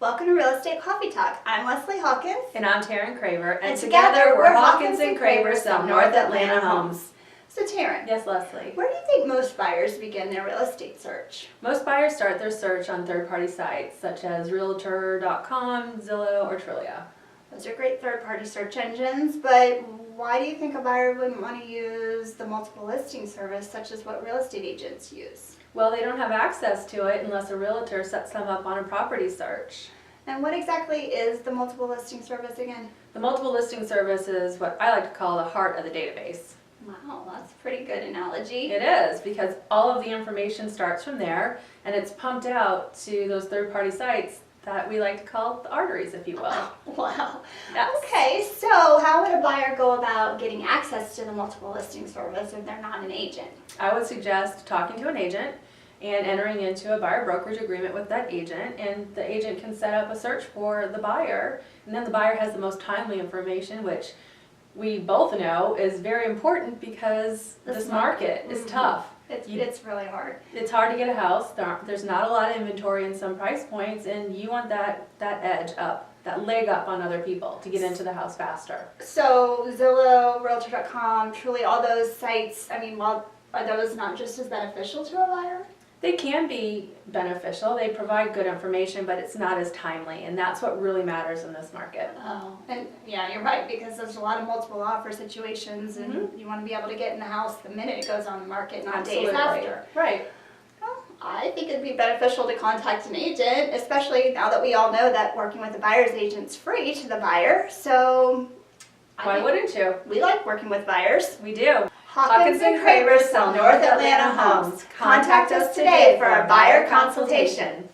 Welcome to Real Estate Coffee Talk. I'm Leslie Hawkins. And I'm Taryn Craver. And together we're Hawkins and Craver sell North Atlanta homes. So Taryn. Yes, Leslie. Where do you think most buyers begin their real estate search? Most buyers start their search on third-party sites such as Realtor.com, Zillow, or Trulia. Those are great third-party search engines, but why do you think a buyer wouldn't want to use the multiple listing service such as what real estate agents use? Well, they don't have access to it unless a realtor sets them up on a property search. And what exactly is the multiple listing service again? The multiple listing service is what I like to call the heart of the database. Wow, that's a pretty good analogy. It is, because all of the information starts from there and it's pumped out to those third-party sites that we like to call the arteries, if you will. Wow. Yes. Okay, so how would a buyer go about getting access to the multiple listing service if they're not an agent? I would suggest talking to an agent and entering into a buyer brokerage agreement with that agent, and the agent can set up a search for the buyer, and then the buyer has the most timely information, which we both know is very important because this market is tough. It's really hard. It's hard to get a house. There's not a lot of inventory in some price points, and you want that edge up, that leg up on other people to get into the house faster. So Zillow, Realtor.com, Trulia, all those sites, I mean, are those not just as beneficial to a buyer? They can be beneficial. They provide good information, but it's not as timely, and that's what really matters in this market. Oh, and yeah, you're right, because there's a lot of multiple offer situations, and you want to be able to get in the house the minute it goes on the market, not days after. Right. Well, I think it'd be beneficial to contact an agent, especially now that we all know that working with a buyer's agent's free to the buyer. So why wouldn't you? We like working with buyers. We do. Hawkins and Craver sell North Atlanta homes. Contact us today for a buyer consultation.